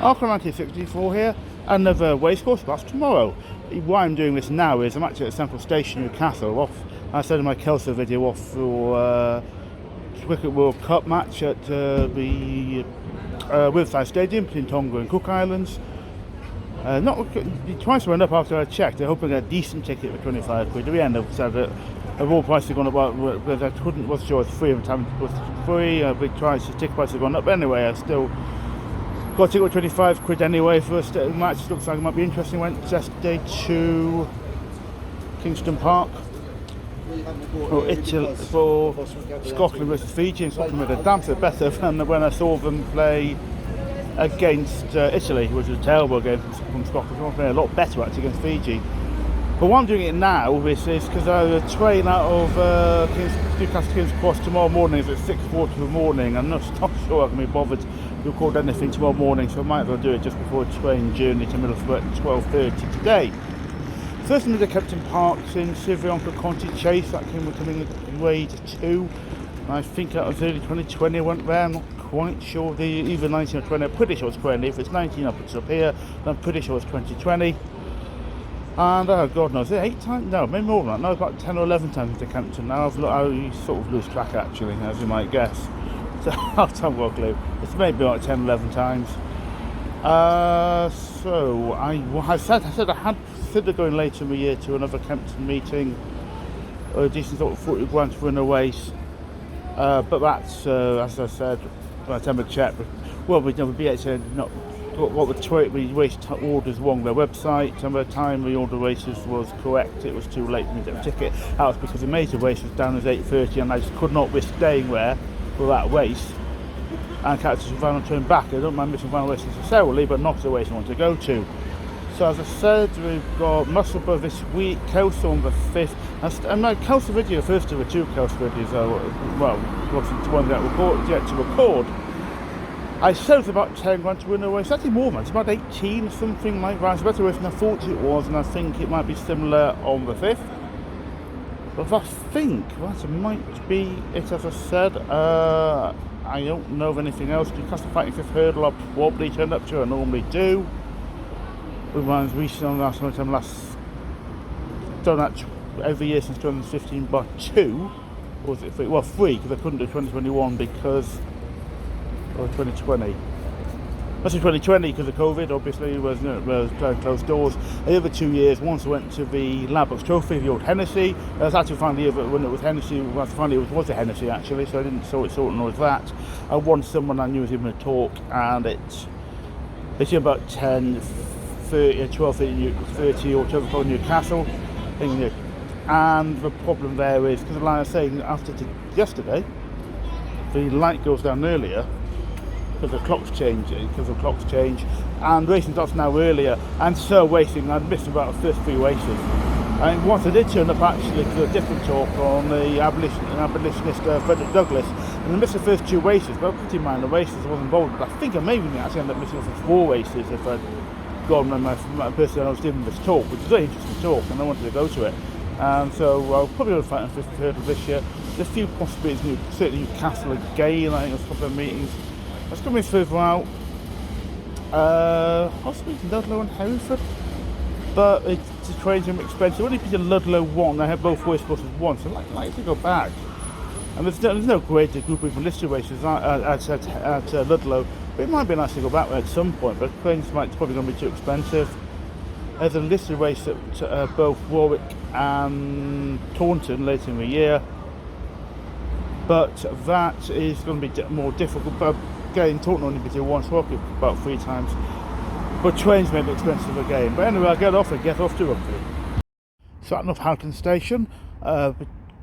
Arca 1964 here, another racecourse. That's tomorrow. Why I'm doing this now is I'm actually at Central Station, Newcastle. I said in my Kelso video, off for Cricket World Cup match at the Riverside Stadium between Tonga and Cook Islands. Twice I went up after I checked. I hope I get a decent ticket for 25 quid. At the end, I've said that all prices have gone up, because I wasn't sure it was free every time it was free. Big prices, ticket prices have gone up. But anyway, I still got a ticket with 25 quid anyway for a match. It looks like it might be interesting. Went yesterday to Kingston Park for Scotland versus Fiji, and Scotland made a damn bit better than when I saw them play against Italy, which was a terrible game from Scotland. They played a lot better actually against Fiji. But why I'm doing it now is because I have a train out of Newcastle King's Cross tomorrow morning. It's at 6:40 in the morning. I'm not sure I can be bothered to record anything tomorrow morning, so I might as well do it just before a train journey to Middlesbrough at 12:30 today. First, I did Kempton Park in Sivionka Conti Chase. That came coming grade 2. I think that was early 2020 I went there. I'm not quite sure. Either 19 or 20. I'm pretty sure it's 20. If it's 19, I'll put it up here. I'm pretty sure it's 2020. And oh god knows, 8 times? No, maybe more than that. No, about 10 or 11 times to Kempton now. I sort of lose track actually, as you might guess. So I've got a clue. It's maybe like 10, 11 times. So I said I had considered going later in the year to another Kempton meeting, or a decent sort of 40 grand to win a race. But that's as I said, by the time I checked, well, we BHA not what the race orders wrong their website, and by the time the order races was correct, it was too late for me to get a ticket. That was because the major race was down as 8:30, and I just could not risk staying there for that race and catch the final turn back. I don't mind missing final race necessarily, but not the race I want to go to. So as I said, we've got Musselburgh this week, Kelso on the 5th, and my Kelso video, the first of the 2 Kelso videos, well, obviously the one that yet to record. I said it's about 10 grand to win a race. It's actually more than it's about 18, something like that. It's a better race than I thought it was, and I think it might be similar on the 5th. But I think that might be it, as I said. I don't know of anything else. Newcastle Fighting 5th Hurdle I'll probably turn up to, I normally do. Reminds me, last done that every year since 2015, but 2, or was it 3? Well, 3, because I couldn't do 2021 because. Or 2020. That's in 2020 because of COVID, obviously, it was trying to close doors. The other 2 years, once I went to the Ladbrokes Trophy, the old Hennessy. That's actually finally when it was Hennessy, finally it was a Hennessy actually, so I didn't saw it as that. I won someone I knew was even a talk, and it's about 10, 30, 12, 30 or 12 o'clock in Newcastle. And the problem there is, because like I was saying, after yesterday, the light goes down earlier, because the clocks change, and racing starts now earlier, and so racing, I'd missed about the first 3 races. And once I did turn up actually to a different talk on the abolitionist Frederick Douglass, and I missed the first 2 races, but pretty minor races, I wasn't involved, but I think I maybe actually ended up missing the first 4 races if I'd gone with my person I was giving this talk, which is a very interesting talk, and I wanted to go to it. And so I'll probably go to Fighting 5th Hurdle this year. There's a few possibilities, certainly Newcastle again, I think there's a couple of meetings. Let's go further out. Possibly to Ludlow and Hereford, but the trains are expensive. Only to Ludlow 1, I have both race buses once, so I'd like to go back. And there's no greater group of listed races at Ludlow, but it might be nice to go back there at some point, but trains it's probably going to be too expensive. There's a listed race at both Warwick and Taunton later in the year, but that is going to be more difficult. But again, Taunton only do once, Warwick about 3 times, but trains may be expensive again. But anyway, I'll get off to Rugby. So at Northampton Station,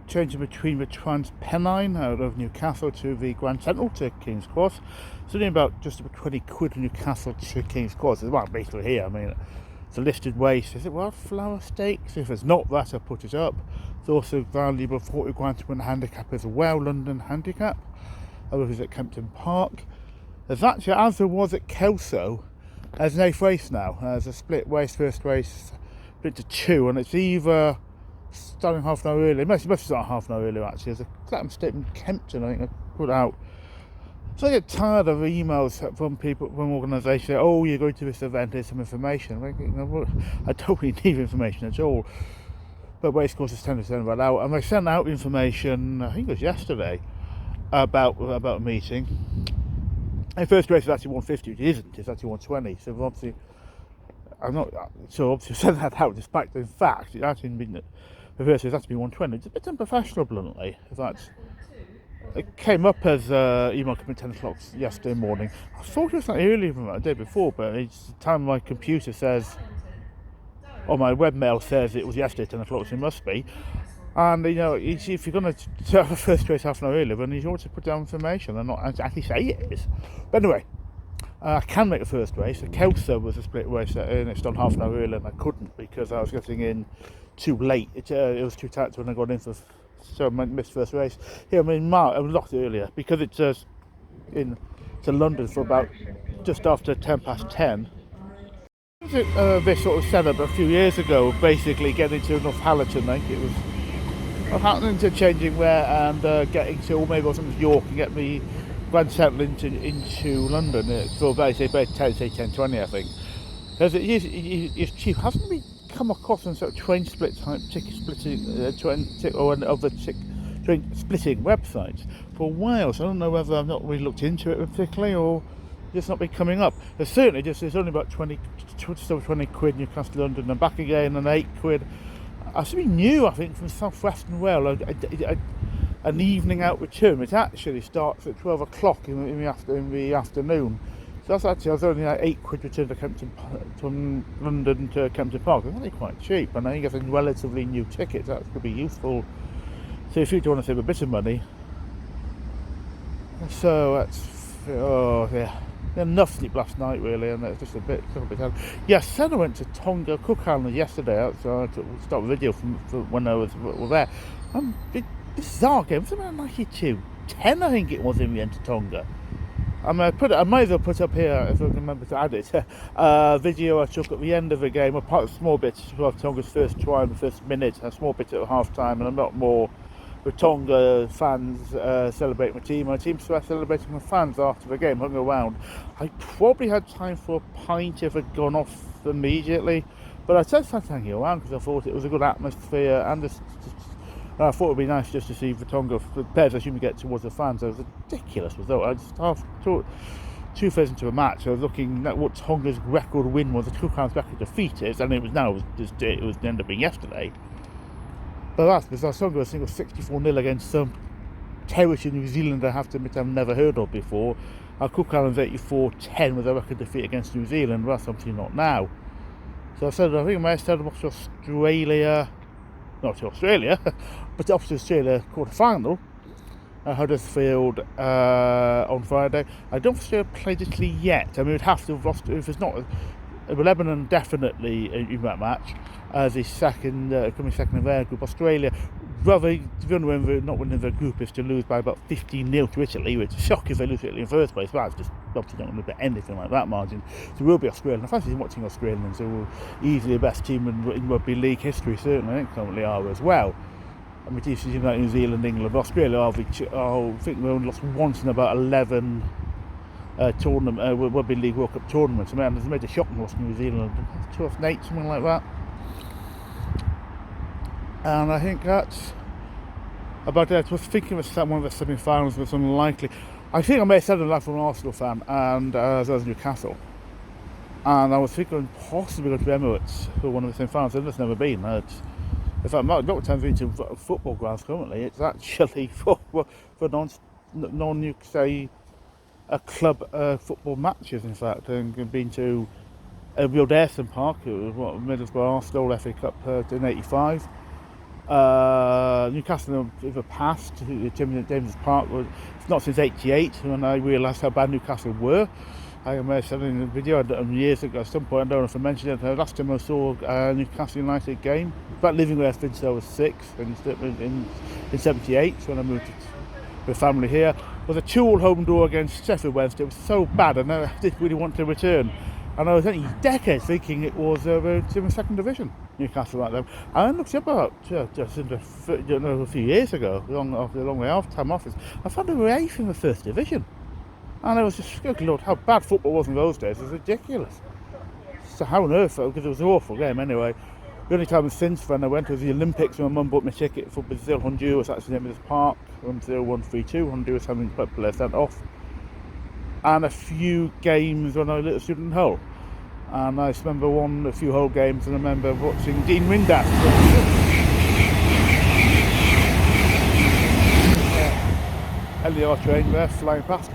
changing between the Transpennine out of Newcastle to the Grand Central to King's Cross. It's only about just about 20 quid in Newcastle to King's Cross. It's about basically here. I mean, it's a listed race. Is it Wildflower Stakes? If it's not that, I'll put it up. It's also valuable 40 grand to win a handicap as well, London Handicap. I will visit Kempton Park. There's actually, as there was at Kelso, there's an 8th race now. There's a split race, first race split to 2, and it's either starting half an hour early. It must start half an hour earlier actually. There's a Clapham Statement Kempton, I think I put out So I get tired of emails from people, from organisations saying, oh, you're going to this event, here's some information. Like, I don't really need information at all. But racecourses tend to send that out. And they sent out information, I think it was yesterday, about a meeting. And the first race is actually 150, which it isn't, it's actually 120. So obviously, obviously sent that out, despite the fact it actually been, the first race has to be 120. It's a bit unprofessional, bluntly. It came up as email coming 10 o'clock yesterday morning. I thought it was slightly earlier than that the day before, but it's the time my computer says, or my webmail says it was yesterday 10 o'clock, so it must be. And if you're going to have a first race half an hour earlier, then you ought to put down information and not actually say it is. But anyway, I can make the first race. The Kempton was a split race, and it's done half an hour earlier, and I couldn't because I was getting in too late. It was too tight when I got in so I missed first race. Here I'm in March, a lot earlier, because it's to London for about just after 10:10. This sort of setup a few years ago, basically getting to Northallerton, I think it was happening to changing where and getting to, or maybe it wasn't York, and get me Grand Central into London for about 10:20, I think. Because it's cheap. Hasn't we come across some sort of train split type ticket splitting or other train splitting websites for a while? So I don't know whether I've not really looked into it particularly or just not been coming up. There's certainly there's only about 20 quid Newcastle London and back again, and 8 quid. I should be new, I think, from South Western Wales. An evening out return. It actually starts at 12 o'clock in the afternoon. So that's actually, I was only 8 quid return to Kempton, from London to Kempton Park. It's actually quite cheap, and I think getting relatively new tickets, that could be useful. So if you do want to save a bit of money, so that's enough sleep last night really, and it's just a bit tired. Yes, Senna went to Tonga Cook Island yesterday, so I took a start video from when I was there. Bizarre game, something like 92-10, I think it was in the end to Tonga. I might as well put up here, if I can remember to add it, a video I took at the end of the game, a small bit of Tonga's first try in the first minute, a small bit at half time, and a lot more with Tonga fans celebrating the team. My team celebrating the fans after the game, hung around. I probably had time for a pint if I'd gone off immediately, but I just had to hang around because I thought it was a good atmosphere, and I thought it would be nice just to see the Tonga players, I assume, get towards the fans. It was a ridiculous result. I just thought 2-3 into a match, I was looking at what Tonga's record win was, the Cook Islands record defeat is, and it was the end up being yesterday. But that's because Tonga was 64-0 against some territory New Zealand I have to admit I've never heard of before. Cook Islands 84-10 was a record defeat against New Zealand, well, that's obviously not now. So I think I might have started off to Australia, not to Australia, but off to Australia quarter-final. Huddersfield on Friday. I don't think Australia played Italy yet. I mean, we'd have to have lost, if it's not, Lebanon definitely in that match as the coming second of their group. Australia, rather not winning their group, is to lose by about 15-0 to Italy, which is shocking if they lose to Italy in the first place. But that's just obviously not going to be anything like that margin. So we'll be Australian. I fancy watching Australians, who are easily the best team in rugby league history, certainly. I think currently are as well. I mean, teams like New Zealand, England, Australia I think we only lost once in about 11 Rugby League World Cup tournaments. I mean, they've made a shocking loss to New Zealand, 2008, something like that. And I think that's about it. I was thinking of one of the semi-finals was unlikely. I think I may have said it like from an Arsenal fan, and as well as Newcastle. And I was thinking possibly going to Emirates for one of the semi-finals. I've just never been. In fact, not times into football grounds currently. It's actually for non-UK club football matches. In fact, and been to Wilderson Park, Middlesbrough Arsenal FA Cup in '85. Newcastle in the past, James Park was not since '88 when I realised how bad Newcastle were. I may have said in the video years ago at some point, I don't know if I mentioned it, the last time I saw a Newcastle United game, about living where I've been since I was 6 in '78 when I moved with family here, was a 2-2 home draw against Sheffield Wednesday. It was so bad and I didn't really want to return. And I was only decades thinking it was in the second division, Newcastle like them. And I looked up about just a few years ago, a long way off, time office. I found they were 8th in the first division. And I was just, good Lord, how bad football was in those days was ridiculous. So how on earth, because it was an awful game anyway. The only time since then I went was the Olympics when my mum bought me a ticket for Brazil, Honduras, that's the name of this park, 10132, Honduras having players sent off. And a few games when I was a little student in Hull. And I just remember a few Hull games, and I remember watching Dean Windass. LDR train there flying past.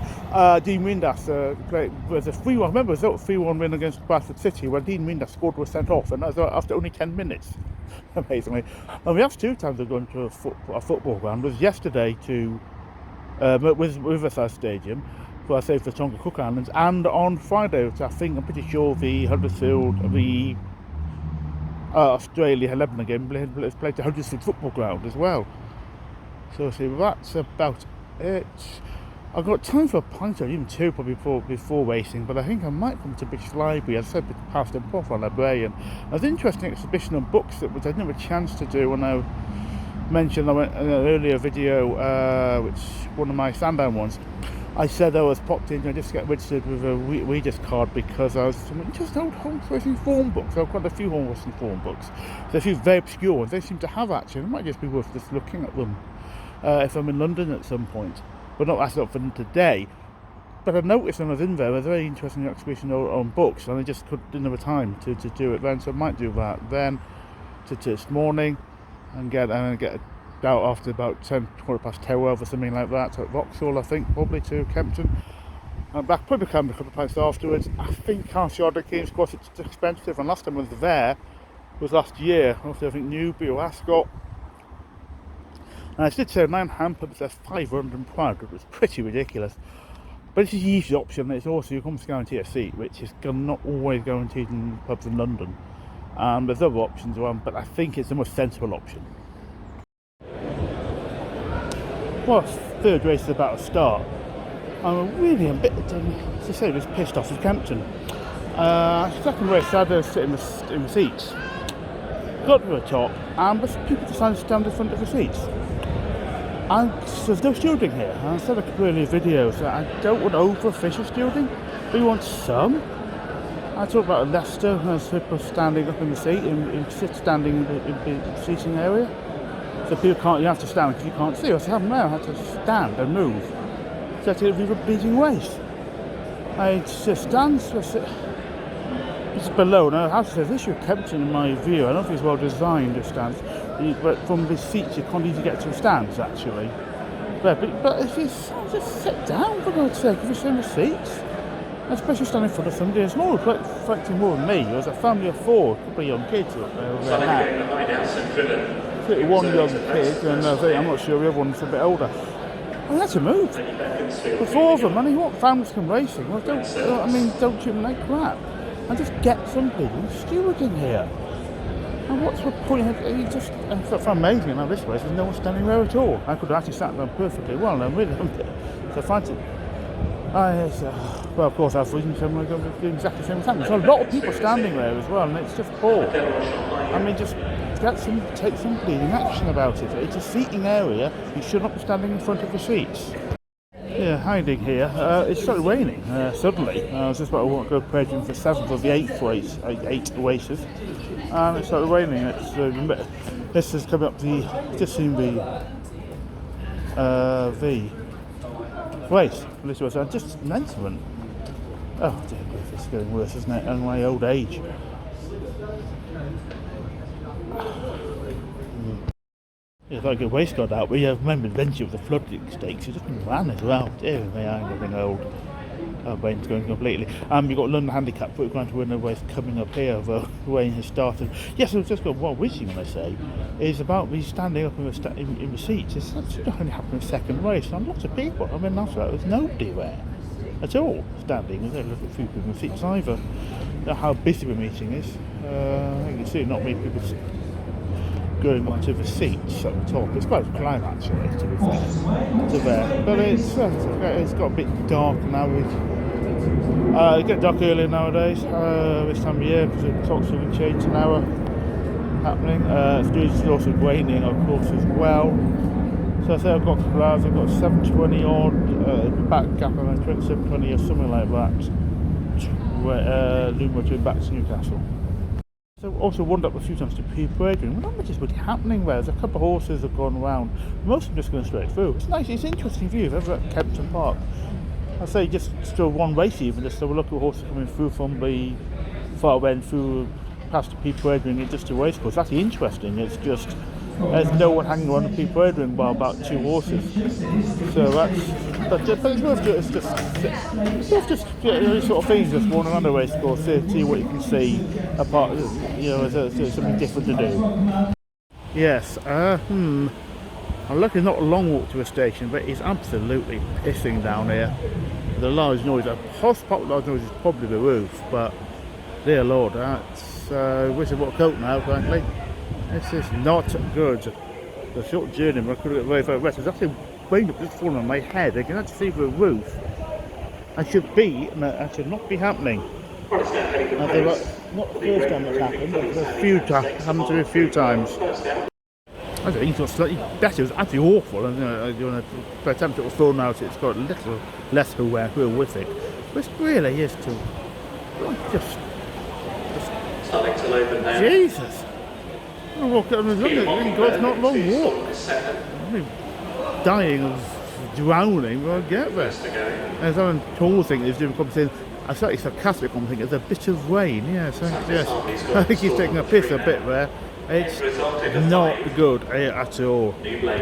Dean Windass played was a 3-1. I remember it was a 3-1 win against Bradford City when Dean Windass scored, was sent off, and that was after only 10 minutes. Amazingly. And we have 2 times of going to a football ground. It was yesterday to Riverside Stadium, for I say for Tonga Cook Islands, and on Friday, which I'm pretty sure the Huddersfield, the Australia 11 game played the Huddersfield Football Ground as well. So see, that's about it. I've got time for a pint or even 2 probably before racing, but I think I might come to British Library. As I said, past and Prof on librarian. There's an interesting exhibition on books that which I didn't have a chance to do when I mentioned I went in an earlier video, which one of my Sandown ones. I said I was popped in to just get registered with a reader's card because I was just old horse racing form books. I've got a few horse racing form books. There's a few very obscure ones. They seem to have actually. It might just be worth just looking at them if I'm in London at some point. But that's not for them today. But I noticed when I was in there, there's a very interesting exhibition on books, and I just didn't have time to do it then, so I might do that then to this morning and get out after about 10:15 or something like that at Vauxhall, I think, probably to Kempton. And back, probably come a couple of pints afterwards. I think Archaeology Games, of course, it's expensive, and last time I was there was last year. Also, I think Newbury or Ascot. And I did say 9 hand pubs, there's 500 in Prague, it was pretty ridiculous. But it's a huge option, it's also, you can guarantee a seat, which is not always guaranteed in pubs in London. There's other options around, but I think it's the most sensible option. Well, 3rd race is about to start. I'm really a bit, to say, just pissed off with Kempton. 2nd race, I had to sit in the seats. Got to the top, and people decided to stand in front of the seats. And there's no stewarding here. And I said a couple of earlier videos that I don't want over-official stewarding, but we want some. I talked about Leicester, and there's people standing up in the seat, standing in the seating area. So people can't, you have to stand because you can't see. I said, no, I had to stand and move. So it's a bleeding waste. I just stand, it's below. Now, I have to say, this is Kempton in my view. I don't think it's well designed, the stands. But from the seats, you can't easily get to the stands, actually. But if you just sit down, for God's sake, if you're in the seats. Especially standing in front of somebody, it's more reflecting more than me. There's a family of 4, a couple of young kids up there. 1 young kid, and I'm not sure the other one's a bit older. I had to move. The 4 of them, what families come racing? Well, don't treat them like crap. And just get somebody who's stewarding here. And what's the point? It's amazing. Now this race, there's no one standing there at all. I could have actually sat down perfectly well, and I'm really so I fancy. Well, of course, I've doing exactly the same time. There's a lot of people standing there as well, and it's just poor. Just take some bleeding action about it. It's a seating area. You should not be standing in front of the seats. Yeah, hiding here. It started raining suddenly. I was just about to go pledging for 7th of the 8th race, 8 races, and it started raining. This is coming up just seen the race. This was just mental. Oh dear grief, it's getting worse, isn't it? And my old age. If I get waistguard out, we remember adventure with the flooding stakes. It just ran as well. Dear me, I'm getting old. Our brain's going completely. You've got London Handicap, but we're going to win a race coming up here. The rain has started. Yes, I've just got what wishing when I say is about me standing up in the seats. It's not only happened in the 2nd race. And lots of people. That's right. There's nobody there at all standing. There's not a few people in the seats either. Now, how busy the meeting is. You can see not many people going up to the seats at the top. It's quite a climb actually, to be fair, to there. But it's got a bit dark now. It gets dark earlier nowadays, this time of year, because the clocks have changed an hour happening. It's also raining, of course, as well. So I say I've got cars, I've got 720 odd back gap and 2720 or something like that. Lumo to back to Newcastle. So also wandered up a few times to P-Brading. Well, not much is really happening there. There's a couple of horses have gone round. Most of them just going straight through. It's nice, it's an interesting view. If ever at Kempton Park, I say just still one race even, just have a look at horses coming through from the far end through past the P-Brading and just a racecourse. That's interesting. It's just there's no one hanging around the P-Brading bar, about 2 horses. So but it's worth just these sort of things, just walking around a racecourse, see what you can see apart, there's something different to do. Yes, I'm lucky not a long walk to a station, but it's absolutely pissing down here. The large noise, a possible large noise is probably the roof, but dear Lord, that's wish I bought a coat now, frankly. This is not good. The short journey, but I could have got very far west. There's actually rain up just falling on my head. I can actually see the roof. I should not be happening. Not the first time it's happened, but it's happened to me a few times. I think it's slightly better. It was actually awful. And by the time it was thrown out, it's got a little less horrific. But it really is just Jesus. I'm looking at it's not a long walk. I'm dying of drowning when I get there. And someone tall thing is doing something. I'm slightly sarcastic on thinking it's a bit of rain. Yes. I think he's taking a piss a bit there. It's not good at all.